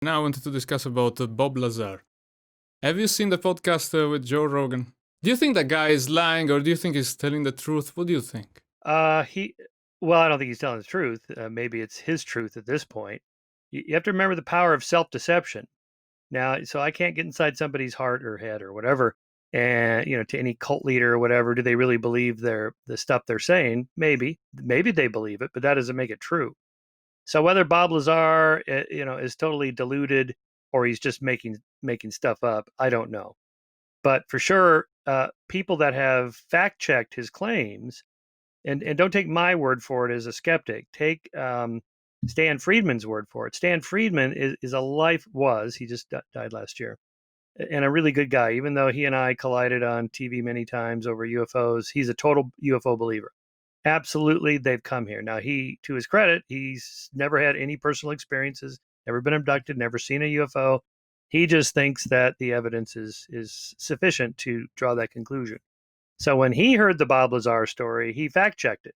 Now I wanted to discuss about Bob Lazar. Have you seen the podcast with Joe Rogan? Do you think that guy is lying, or do you think he's telling the truth? What do you think? He well, I don't think he's telling the truth. Maybe it's his truth at this point. You have to remember the power of self-deception. Now, so I can't get inside somebody's heart or head or whatever, and to any cult leader or whatever, do they really believe the stuff they're saying? Maybe they believe it, but that doesn't make it true. So whether Bob Lazar, is totally deluded or he's just making stuff up, I don't know. But for sure, people that have fact checked his claims, and don't take my word for it as a skeptic. Take Stan Friedman's word for it. Stan Friedman he just died last year, and a really good guy. Even though he and I collided on TV many times over UFOs, he's a total UFO believer. Absolutely, they've come here. Now, to his credit, he's never had any personal experiences, never been abducted, never seen a UFO. He just thinks that the evidence is sufficient to draw that conclusion. So when he heard the Bob Lazar story, he fact checked it.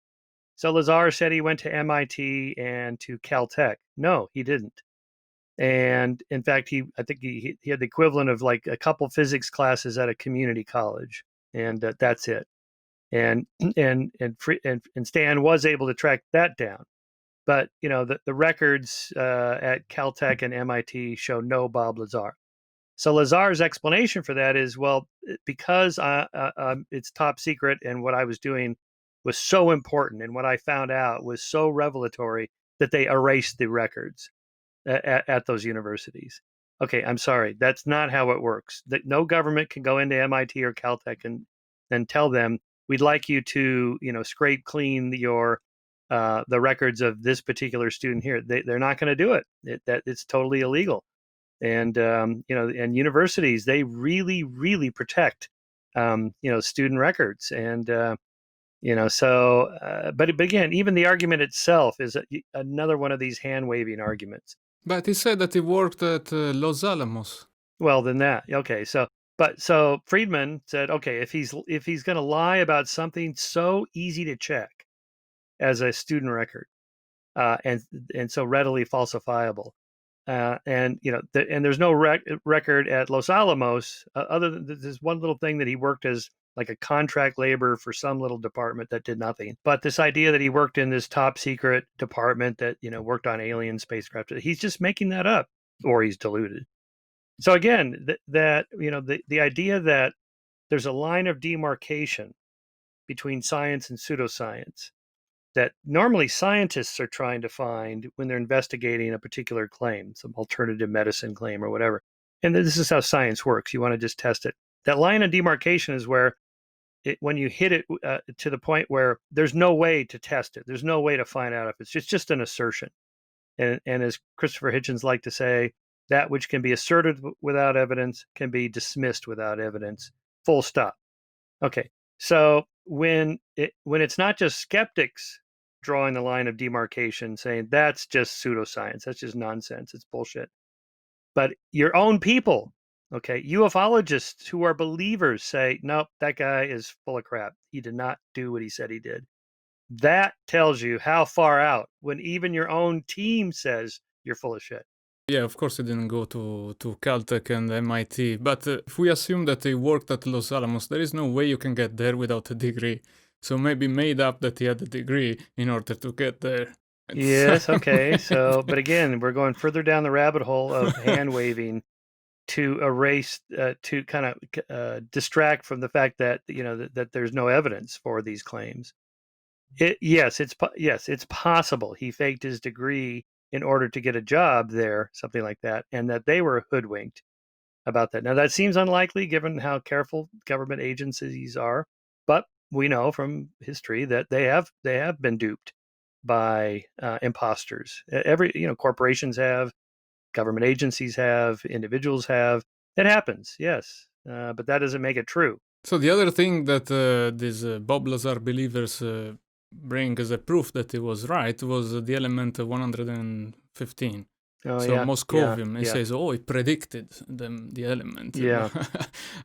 So Lazar said he went to MIT and to Caltech. No, he didn't. And in fact, I think he had the equivalent of like a couple physics classes at a community college, and that's it. And Stan was able to track that down. But the records at Caltech and MIT show no Bob Lazar. So Lazar's explanation for that is, well, because it's top secret, and what I was doing was so important, and what I found out was so revelatory that they erased the records at those universities. Okay, I'm sorry, that's not how it works. That no government can go into MIT or Caltech and tell them, we'd like you to scrape clean the records of this particular student here. They're not going to do it. It's totally illegal. And and universities, they really protect student records. And but again, even the argument itself is another one of these hand waving arguments. But he said that he worked at Los Alamos. Well, then okay. So Friedman said, okay, if he's going to lie about something so easy to check as a student record, and so readily falsifiable, and there's no record at Los Alamos other than this one little thing that he worked as like a contract labor for some little department that did nothing. But this idea that he worked in this top secret department that worked on alien spacecraft, he's just making that up, or he's deluded. So again, the idea that there's a line of demarcation between science and pseudoscience that normally scientists are trying to find when they're investigating a particular claim, some alternative medicine claim or whatever. And this is how science works. You want to just test it. That line of demarcation is where when you hit it to the point where there's no way to test it. There's no way to find out if it's just an assertion. And as Christopher Hitchens liked to say, that which can be asserted without evidence can be dismissed without evidence. Full stop. Okay. So when it's not just skeptics drawing the line of demarcation saying that's just pseudoscience, that's just nonsense, it's bullshit, but your own people, okay, ufologists who are believers say, nope, that guy is full of crap, he did not do what he said he did. That tells you how far out, when even your own team says you're full of shit. Yeah, of course he didn't go to Caltech and MIT, but if we assume that he worked at Los Alamos, there is no way you can get there without a degree. So maybe made up that he had a degree in order to get there. Yes, okay. So, but again, we're going further down the rabbit hole of hand waving to erase, to kind of distract from the fact that that there's no evidence for these claims. Yes, it's possible he faked his degree in order to get a job there, something like that, and that they were hoodwinked about that. Now, that seems unlikely given how careful government agencies are, but we know from history that they have been duped by imposters. Corporations have, government agencies have, individuals have. It happens, yes, but that doesn't make it true. So the other thing that these Bob Lazar believers bring as a proof that he was right was the element 115. Oh, so yeah, Moscovium, he yeah. says, he predicted the element. Yeah.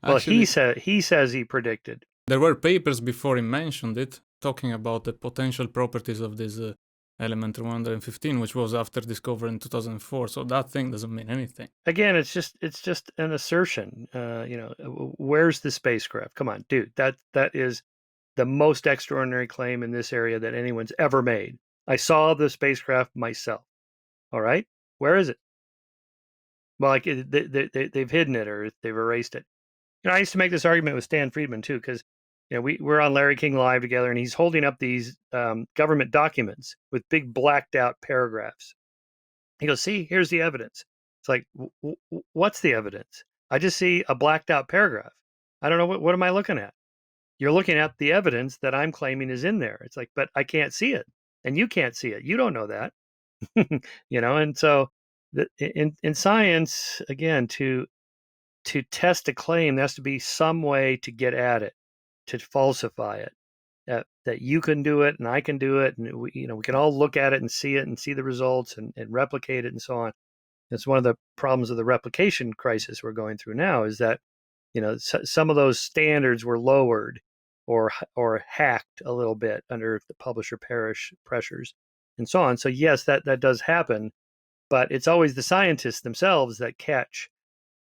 Well, Actually, he says he predicted. There were papers before he mentioned it, talking about the potential properties of this element 115, which was after discovered in 2004. So that thing doesn't mean anything. Again, it's just an assertion. Where's the spacecraft? Come on, dude. That is the most extraordinary claim in this area that anyone's ever made. I saw the spacecraft myself. All right, where is it? Well, like they've hidden it or they've erased it. I used to make this argument with Stan Friedman too, because we're on Larry King Live together, and he's holding up these government documents with big blacked out paragraphs. He goes, "See, here's the evidence." It's like, what's the evidence? I just see a blacked out paragraph. I don't know what am I looking at? You're looking at the evidence that I'm claiming is in there. It's like, but I can't see it, and you can't see it. You don't know that, And so, in science, again, to test a claim, there has to be some way to get at it, to falsify it. That you can do it and I can do it, and we can all look at it and see the results and replicate it and so on. It's one of the problems of the replication crisis we're going through now, is that some of those standards were lowered or hacked a little bit under the publisher parish pressures and so on. So yes, that does happen, but it's always the scientists themselves that catch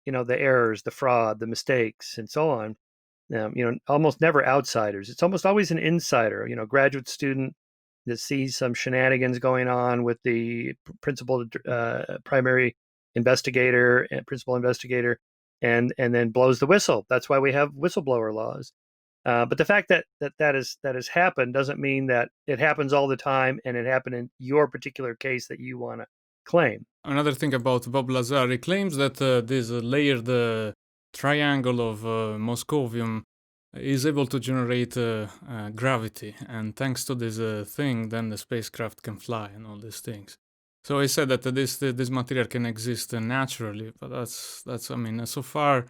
the errors, the fraud, the mistakes, and so on. Almost never outsiders. It's almost always an insider, graduate student that sees some shenanigans going on with the primary investigator and principal investigator, and then blows the whistle. That's why we have whistleblower laws. But the fact that has happened doesn't mean that it happens all the time, and it happened in your particular case that you want to claim. Another thing about Bob Lazar, he claims that this layered triangle of Moscovium is able to generate gravity, and thanks to this thing, then the spacecraft can fly and all these things. So he said that this material can exist naturally, but that's I mean, so far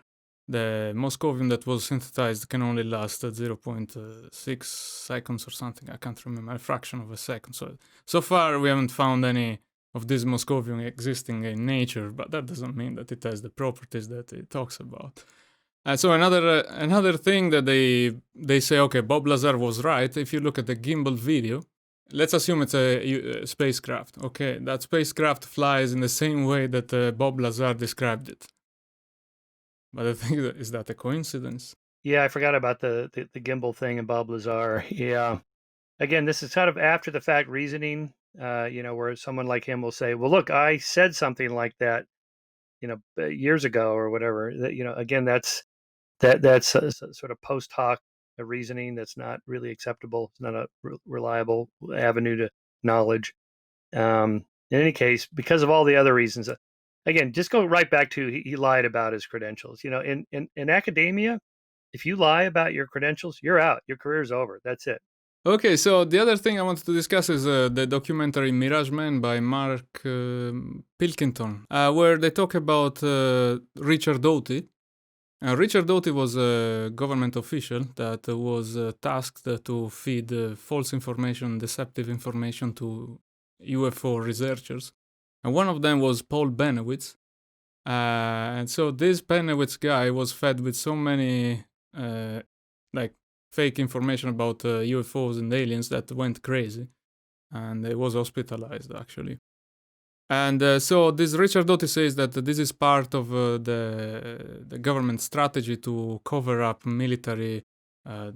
the Moscovium that was synthesized can only last 0.6 seconds or something. I can't remember, a fraction of a second. So far we haven't found any of this Moscovium existing in nature, but that doesn't mean that it has the properties that it talks about. So another thing that they say, okay, Bob Lazar was right. If you look at the Gimbal video, let's assume it's a spacecraft. Okay, that spacecraft flies in the same way that Bob Lazar described it. But I think is that a coincidence? Yeah, I forgot about the Gimbal thing and Bob Lazar. Yeah. Again, this is kind of after the fact reasoning, where someone like him will say, well, look, I said something like that, years ago or whatever. Again, that's a sort of post hoc reasoning that's not really acceptable. It's not a reliable avenue to knowledge. In any case, because of all the other reasons, again, just go right back to he lied about his credentials. In academia, if you lie about your credentials, you're out. Your career's over. That's it. Okay, so the other thing I wanted to discuss is the documentary Mirage Man by Mark Pilkington, where they talk about Richard Doughty. Richard Doughty was a government official that was tasked to feed false information, deceptive information to UFO researchers. And one of them was Paul Benowitz. And so this Benowitz guy was fed with so many fake information about UFOs and aliens that went crazy, and he was hospitalized actually. And so this Richard Doughty says that this is part of the government strategy to cover up military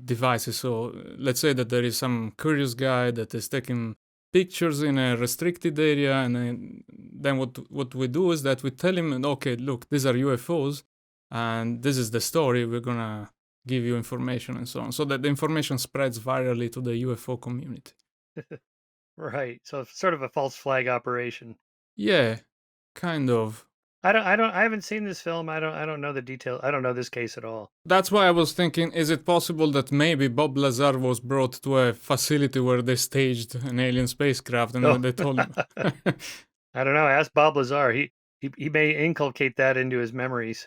devices. So let's say that there is some curious guy that is taking pictures in a restricted area, and then what we do is that we tell him, okay, look, these are UFOs, and this is the story. We're gonna give you information and so on, so that the information spreads virally to the UFO community. Right. So sort of a false flag operation. Yeah, kind of. I haven't seen this film. I don't know the detail. I don't know this case at all. That's why I was thinking, is it possible that maybe Bob Lazar was brought to a facility where they staged an alien spacecraft and they told him? I don't know. Ask Bob Lazar. He may inculcate that into his memories.